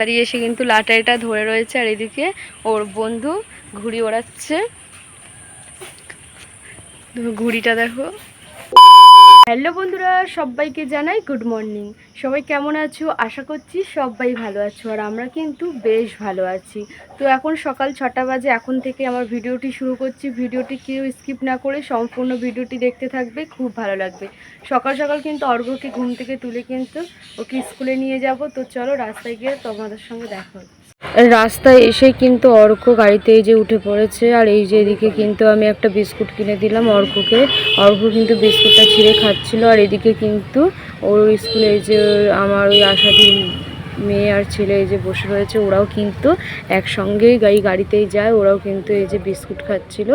দাঁড়িয়ে এসে কিন্তু লাটাইটা ধরে রয়েছে, আর এদিকে ওর বন্ধু ঘুড়ি ওড়াচ্ছে। ঘুড়িটা দেখো। হ্যালো বন্ধুরা, সবাইকে জানাই গুড মর্নিং। সবাই কেমন আছো? আশা করছি সবাই ভালো আছো, আর আমরা কিন্তু বেশ ভালো আছি। তো এখন সকাল 6টা বাজে। এখন থেকে আমার ভিডিওটি শুরু করছি। ভিডিওটি কেউ স্কিপ না করে সম্পূর্ণ ভিডিওটি দেখতে থাকবে, খুব ভালো লাগবে। সকাল সকাল কিন্তু অর্ঘ্যকে ঘুম থেকে তুলে কিন্তু ওকে স্কুলে নিয়ে যাব। তো চলো রাস্তায় গিয়ে তোমাদের সঙ্গে দেখা হচ্ছে। রাস্তায় এসে কিন্তু অর্ঘ্য গাড়িতে এই যে উঠে পড়েছে, আর এই যে এদিকে কিন্তু আমি একটা বিস্কুট কিনে দিলাম অর্ঘ্যকে। অর্ঘ্য কিন্তু বিস্কুটটা ছিঁড়ে খাচ্ছিল, আর এদিকে কিন্তু ওর স্কুলে এই যে আমার ওই আশাদি মেয়ে আর ছেলে এই যে বসে রয়েছে, ওরাও কিন্তু একসঙ্গেই গাড়িতেই যায়। ওরাও কিন্তু এই যে বিস্কুট খাচ্ছিল।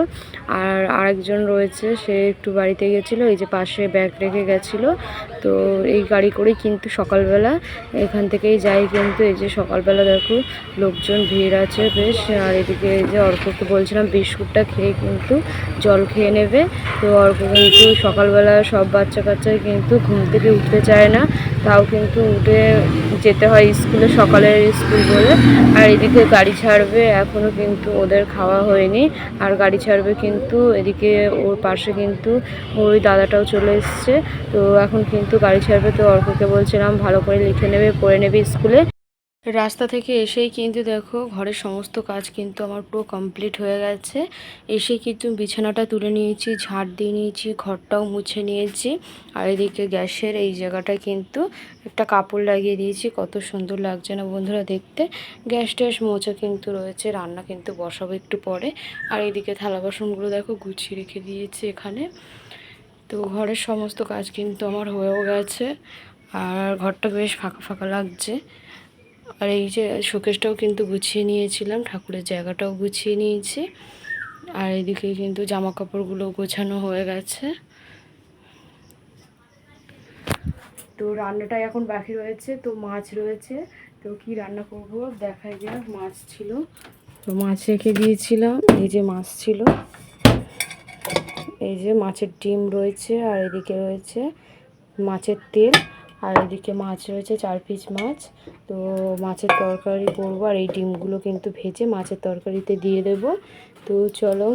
আর আরেকজন রয়েছে, সে একটু বাড়িতে গেছিলো, এই যে পাশে ব্যাগ রেখে গেছিলো। তো এই গাড়ি করেই কিন্তু সকালবেলা এখান থেকেই যাই। কিন্তু এই যে সকালবেলা দেখো লোকজন ভিড় আছে বেশ। আর এদিকে এই যে অর্ঘ্যকে বলছিলাম বিস্কুটটা খেয়ে কিন্তু জল খেয়ে নেবে। তো অর্ঘ্য কিন্তু সকালবেলা সব বাচ্চা কাচ্চাই কিন্তু ঘুম থেকে উঠতে চায় না, তাও কিন্তু উঠে যেতে হয় স্কুলে, সকালের স্কুল বলে। আর এদিকে গাড়ি ছাড়বে, এখনও কিন্তু ওদের খাওয়া হয়নি, আর গাড়ি ছাড়বে কিন্তু এদিকে ওর পাশে কিন্তু ওই দাদাটাও চলে এসছে। তো এখন কিন্তু গাড়ি ছাড়বে। তো অর্ঘ্যকে বলছিলাম ভালো করে লিখে নেবে, পড়ে নেবে স্কুলে। রাস্তা থেকে এসেই কিন্তু দেখো ঘরের সমস্ত কাজ কিন্তু আমার পুরো কমপ্লিট হয়ে গেছে। এসে কিন্তু বিছানাটা তুলে নিয়েছি, ঝাড় দিয়ে নিয়েছি, ঘরটাও মুছে নিয়েছি। আর এদিকে গ্যাসের এই জায়গাটায় কিন্তু একটা কাপড় লাগিয়ে দিয়েছি। কত সুন্দর লাগছে না বন্ধুরা দেখতে। গ্যাস ট্যাস মোছা কিন্তু রয়েছে, রান্না কিন্তু বসাবো একটু পরে। আর এদিকে থালা বাসনগুলো দেখো গুছিয়ে রেখে দিয়েছি এখানে। তো ঘরের সমস্ত কাজ কিন্তু আমার হয়েও গেছে, আর ঘরটা বেশ ফাঁকা ফাঁকা লাগছে। আর এই যে শোকেসটাও কিন্তু গুছিয়ে নিয়েছিলাম, ঠাকুরের জায়গাটাও গুছিয়ে নিয়েছি। আর এদিকে কিন্তু জামা কাপড়গুলো গোছানো হয়ে গেছে। তো রান্নাটাই এখন বাকি রয়েছে। তো মাছ রয়েছে, তো কি রান্না করব দেখাই যাক। মাছ ছিল, তো মাছ রেখে দিয়েছিলাম। এই যে মাছ ছিল, এই যে মাছের ডিম রয়েছে, আর এদিকে রয়েছে মাছের তেল, আর এদিকে মাছ রয়েছে 4 পিস মাছ। তো মাছের তরকারি করবো, আর এই ডিমগুলো কিন্তু ভেজে মাছের তরকারিতে দিয়ে দেব। তো চলো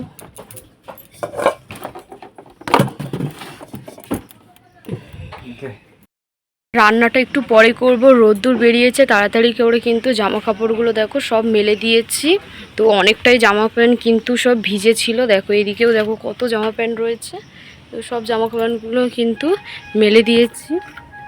রান্নাটা একটু পরে করব। রোদ্দুর বেরিয়েছে, তাড়াতাড়ি করে কিন্তু জামা কাপড়গুলো দেখো সব মেলে দিয়েছি। তো অনেকটাই জামা প্যান্ট কিন্তু সব ভিজে ছিল। দেখো এদিকেও দেখো কত জামা প্যান্ট রয়েছে। তো সব জামা প্যান্টগুলো কিন্তু মেলে দিয়েছি।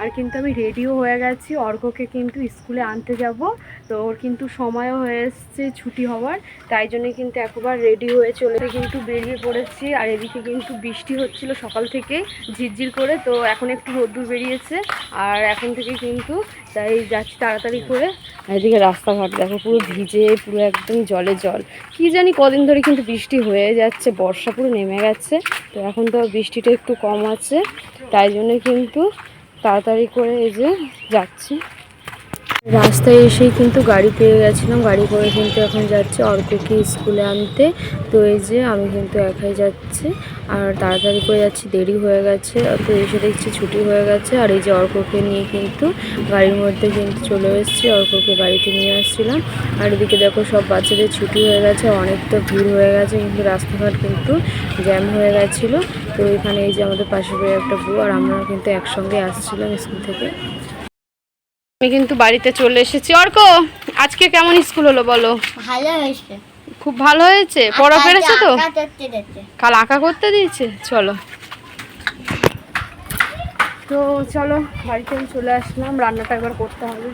আর কিন্তু আমি রেডিও হয়ে গেছি, অর্ঘ্যকে কিন্তু স্কুলে আনতে যাব। তো ওর কিন্তু সময়ও হয়ে এসছে ছুটি হওয়ার, তাই জন্য কিন্তু একবার রেডি হয়ে চলে কিন্তু বেরিয়ে পড়েছি। আর এদিকে কিন্তু বৃষ্টি হচ্ছিল সকাল থেকে ঝিরঝির করে, তো এখন একটু রোদ্দুর বেরিয়েছে। আর এখন থেকে কিন্তু তাই যাচ্ছি তাড়াতাড়ি করে। এদিকে রাস্তাঘাট দেখো পুরো ভিজে, পুরো একদম জলে জল। কি জানি কদিন ধরে কিন্তু বৃষ্টি হয়ে যাচ্ছে, বর্ষা পুরো নেমে গেছে। তো এখন তো বৃষ্টিটা একটু কম আছে, তাই জন্য কিন্তু তাড়াতাড়ি করে এই যে যাচ্ছি। রাস্তায় এসেই কিন্তু গাড়ি পেয়ে গেছিলাম, গাড়ি করে কিন্তু এখন যাচ্ছি অর্ঘ্যকে স্কুলে আনতে। তো এই যে আমি কিন্তু একাই যাচ্ছি, আর তাড়াতাড়ি করে যাচ্ছি, দেরি হয়ে গেছে। তো এসে দেখছি ছুটি হয়ে গেছে। আর এই যে অর্ঘ্যকে নিয়ে কিন্তু গাড়ির মধ্যে কিন্তু চলে এসেছি, অর্ঘ্যকে বাড়িতে নিয়ে আসছিলাম। আর এদিকে দেখো সব বাচ্চাদের ছুটি হয়ে গেছে, অনেকটা ভিড় হয়ে গেছে, কিন্তু রাস্তাঘাট কিন্তু জ্যাম হয়ে গেছিলো। তো এখানে এই যে আমাদের পাশে বেয়ে একটা বউ, আর আমরা কিন্তু একসঙ্গে আসছিলাম স্কুল থেকে। আমি কিন্তু বাড়িতে চলে এসেছি। অর্ঘ্য আজকে কেমন স্কুল হলো বলো? ভালো হয়েছে, খুব ভালো হয়েছে। পড়া পেরেছো তো? কাল আঁকা করতে দিয়েছে। চলো তো চলো বাড়িতে আমি চলে আসলাম, রান্নাটা একবার করতে হবে।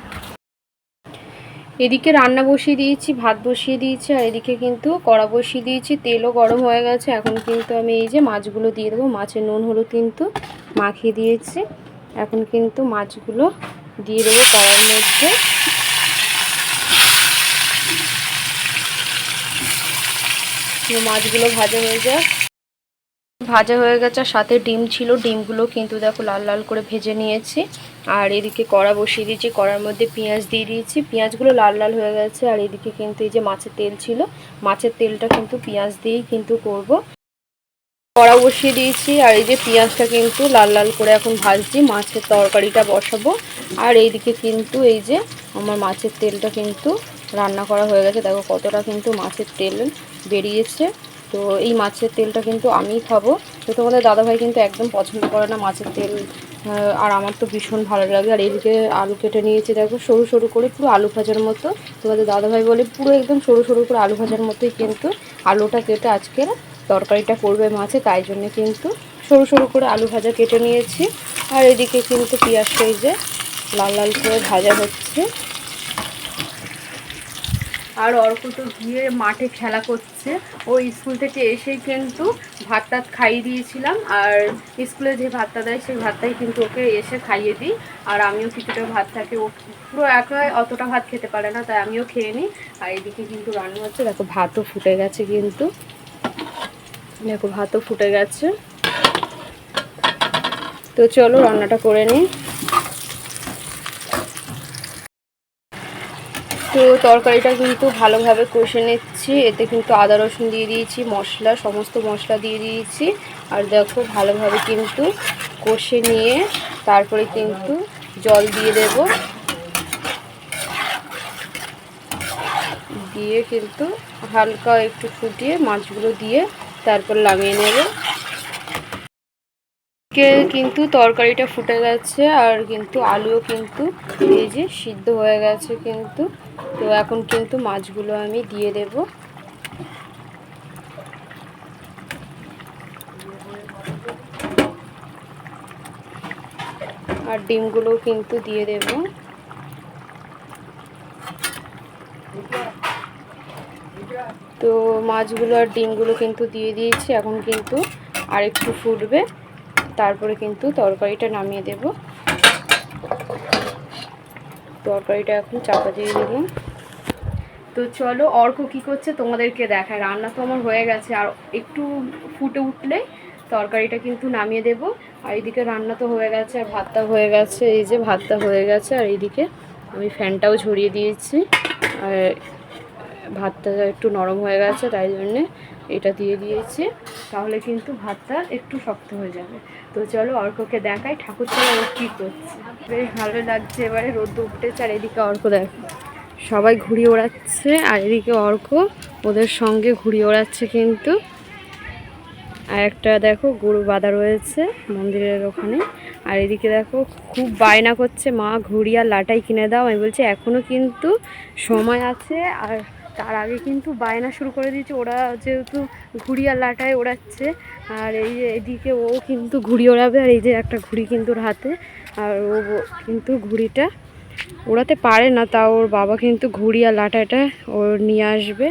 এদিকে রান্না বসিয়ে দিয়েছি, ভাত বসিয়ে দিয়েছি, আর এদিকে কিন্তু কড়া বসিয়ে দিয়েছি, তেলও গরম হয়ে গেছে। এখন কিন্তু আমি এই যে মাছগুলো দিয়ে দেবো। মাছের নুন হলুদ কিন্তু মাখিয়ে দিয়েছি। এখন কিন্তু মাছগুলো দিয়ে দেবো কড়াইয়ের মধ্যে। মাছগুলো ভাজা হয়ে যায়, ভাজা হয়ে গেছে। সাথে ডিম ছিল, ডিমগুলো কিন্তু দেখো লাল লাল করে ভেজে নিয়েছি। আর এদিকে কড়া বসিয়ে দিয়েছি, কড়ার মধ্যে পেঁয়াজ দিয়ে দিয়েছি, পেঁয়াজগুলো লাল লাল হয়ে গেছে। আর এদিকে কিন্তু এই যে মাছের তেল ছিল, মাছের তেলটা কিন্তু পেঁয়াজ দিয়েই কিন্তু করব। কড়া বসিয়ে দিয়েছি আর এই যে পেঁয়াজটা কিন্তু লাল লাল করে এখন ভাজছি, মাছের তরকারিটা বসাবো। আর এইদিকে কিন্তু এই যে আমার মাছের তেলটা কিন্তু রান্না করা হয়ে গেছে, দেখো কতটা কিন্তু মাছের তেল বেরিয়েছে। তো এই মাছের তেলটা কিন্তু আমিই খাবো, তো তোমাদের দাদাভাই কিন্তু একদম পছন্দ করে না মাছের তেল, আর আমার তো ভীষণ ভালো লাগে। আর এইদিকে আলু কেটে নিয়েছি, দেখো সরু সরু করে পুরো আলু ভাজার মতো। তোমাদের দাদাভাই বলে পুরো একদম সরু সরু করে আলু ভাজার মতোই কিন্তু আলুটা কেটে আজকের তরকারিটা করবে মাছে, তাই জন্য কিন্তু সরু সরু করে আলু ভাজা কেটে নিয়েছি। আর এদিকে কিন্তু পেঁয়াজটা এই যে লাল লাল করে ভাজা হচ্ছে। আর অর্ক তো গিয়ে মাঠে খেলা করছে, ও স্কুল থেকে এসেই কিন্তু ভাত টাত খাইয়ে দিয়েছিলাম, আর স্কুলে যে ভাতটা দেয় সেই ভাতটাই কিন্তু ওকে এসে খাইয়ে দিই। আর আমিও কিছুটা ভাত থাকে, ও পুরো একা অতটা ভাত খেতে পারে না, তাই আমিও খেয়ে নিই। আর এদিকে কিন্তু রান্না হচ্ছে, দেখো ভাতও ফুটে গেছে, কিন্তু দেখো ভাতও ফুটে গেছে। তো চলো রান্নাটা করে নিই। তো তরকারিটা কিন্তু ভালোভাবে কষে নিচ্ছি, এতে কিন্তু আদা রসুন দিয়ে দিয়েছি, মশলা সমস্ত মশলা দিয়ে দিয়েছি। আর দেখো ভালোভাবে কিন্তু কষে নিয়ে তারপরে কিন্তু জল দিয়ে দেব, দিয়ে কিন্তু হালকা একটু ফুটিয়ে মাছগুলো দিয়ে তারপর নামিয়ে নেব। কিন্তু তরকারিটা ফুটে গেছে আর কিন্তু আলুও কিন্তু এই যে সিদ্ধ হয়ে গেছে কিন্তু। তো এখন কিন্তু মাছগুলো আমি দিয়ে দেব। আর ডিমগুলোও কিন্তু দিয়ে দেব। তো মাছগুলো আর ডিমগুলো কিন্তু দিয়ে দিয়েছি, এখন কিন্তু আর একটু ফুটবে, তারপরে কিন্তু তরকারিটা নামিয়ে দেব। তরকারিটা এখন চাপা দিয়ে দিলাম। তো চলো অর্ক কী করছে তোমাদেরকে দেখায়। রান্না তো আমার হয়ে গেছে, আর একটু ফুটে উঠলেই তরকারিটা কিন্তু নামিয়ে দেব। আর এইদিকে রান্না তো হয়ে গেছে আর ভাতটা হয়ে গেছে, এই যে ভাতটা হয়ে গেছে। আর এইদিকে আমি ফ্যানটাও ঝরিয়ে দিয়েছি, আর ভাতটা একটু নরম হয়ে গেছে তাই জন্যে এটা দিয়ে দিয়েছি, তাহলে কিন্তু ভাতটা একটু শক্ত হয়ে যাবে। তো চলো অর্ককে দেখাই ঠাকুরতলা ও কী করছে। বেশ ভালো লাগছে, এবারে রোদ উঠতেছে। আর এদিকে অর্ক দেখো সবাই ঘুড়ি ওড়াচ্ছে, আর এদিকে অর্ক ওদের সঙ্গে ঘুড়ি ওড়াচ্ছে কিন্তু। আর একটা দেখো গরু বাঁধা রয়েছে মন্দিরের ওখানে। আর এদিকে দেখো খুব বায়না করছে, মা ঘুড়ি আর লাটাই কিনে দাও। আমি বলছি এখনও কিন্তু সময় আছে, আর তার আগে কিন্তু বায়না শুরু করে দিয়েছে। ওরা যেহেতু ঘুড়ি আর লাটাই ওড়াচ্ছে, আর এই যে এদিকে ও কিন্তু ঘুড়ি ওড়াবে। আর এই যে একটা ঘুড়ি কিন্তু ওর হাতে, আর ও কিন্তু ঘুড়িটা ওড়াতে পারে না, তাও ওর বাবা কিন্তু ঘুড়ি আর লাটাটা ওর নিয়ে আসবে।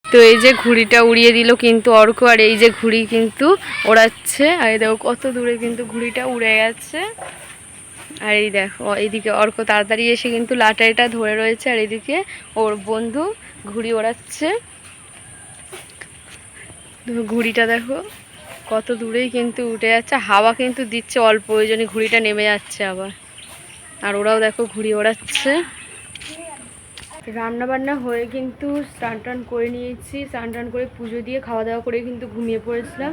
তো এই যে ঘুড়িটা উড়িয়ে দিল কিন্তু অর্ক, আর এই যে ঘুড়ি কিন্তু ওড়াচ্ছে। আর এই দেখো কত দূরে কিন্তু ঘুড়িটা উড়ে গেছে। আর এই দেখো এইদিকে অর্ক তাড়াতাড়ি এসে কিন্তু লাটাইটা ধরে রয়েছে, আর এদিকে ওর বন্ধু ঘুড়ি ওড়াচ্ছে। ঘুড়িটা দেখো কত দূরেই কিন্তু উঠে যাচ্ছে, হাওয়া কিন্তু দিচ্ছে অল্প, ওই জন্য ঘুড়িটা নেমে যাচ্ছে আবার। আর ওরাও দেখো ঘুড়ি ওড়াচ্ছে। রান্না বান্না হয়ে কিন্তু স্নান টান করে নিয়েছি, স্নান টান করে পুজো দিয়ে খাওয়া দাওয়া করে কিন্তু ঘুমিয়ে পড়েছিলাম।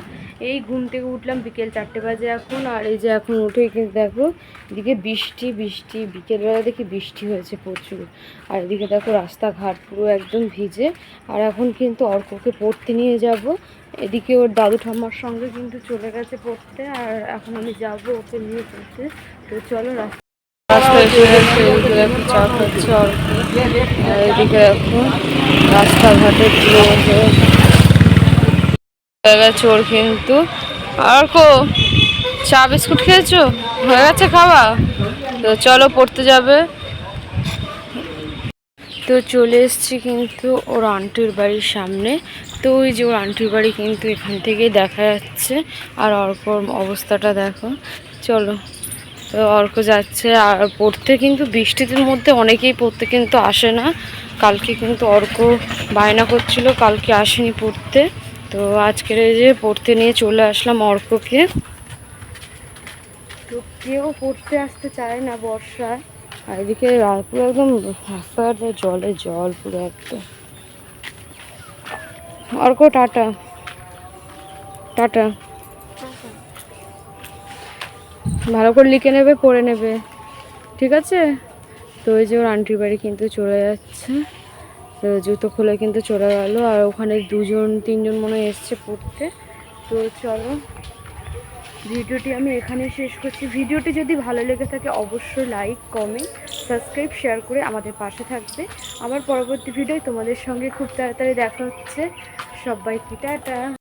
এই ঘুম থেকে উঠলাম বিকেল 4টে বাজে এখন। আর এই যে এখন উঠে কিন্তু দেখো এদিকে বৃষ্টি বৃষ্টি, বিকেলবেলা দেখি বৃষ্টি হয়েছে প্রচুর। আর এদিকে দেখো রাস্তাঘাট পুরো একদম ভিজে। আর এখন কিন্তু অর্ককে পড়তে নিয়ে যাব, এদিকে ওর দাদু ঠাম্মার সঙ্গে কিন্তু চলে গেছে পড়তে, আর এখন আমি যাব ওকে নিয়ে পড়তে। তো চলো রাস্তা এসে গেছে, এইদিকে দেখো চা খাচ্ছে অল্প, আর এদিকে এখন রাস্তাঘাটে পুরো হয়ে গেছে ওর কিন্তু। আর চা বিস্কুট খেয়েছো, হয়ে গেছে খাওয়া? তো চলো পড়তে যাবে। তো চলে এসছি কিন্তু ওর আন্টির বাড়ির সামনে। তো ওই যে ওর আন্টির বাড়ি কিন্তু এখান থেকেই দেখা যাচ্ছে। আর অর্কর অবস্থাটা দেখো, চলো। তো অর্ক যাচ্ছে, আর পড়তে কিন্তু বৃষ্টির মধ্যে অনেকেই পড়তে কিন্তু আসে না। কালকে কিন্তু অর্ক বায়না করছিল, কালকে আসেনি পড়তে। তো আজকের এই যে পড়তে নিয়ে চলে আসলাম অর্ককে। তো কেউ পড়তে আসতে চায় না বর্ষায়। আর এদিকে পুরো একদম রাস্তাঘাটে জলে জল পুরো একদম। অর্ক টাটা। টাটা। ভালো করে লিখে নেবে, পড়ে নেবে, ঠিক আছে? তো ওই যে ওর আন্টির বাড়ি কিন্তু চলে যাচ্ছে, তো জুতো খুলে কিন্তু চলে গেল। আর ওখানে 2-3 জন মনে হয় এসছে পড়তে। তো চলো, ভিডিওটি আমি এখানে শেষ করছি। ভিডিওটি যদি ভালো লেগে থাকে অবশ্যই লাইক, কমেন্ট, সাবস্ক্রাইব, শেয়ার করে আমাদের পাশে থাকবে। আবার পরবর্তী ভিডিও তোমাদের সঙ্গে খুব তাড়াতাড়ি দেখা হচ্ছে। সবাইকে টাটা।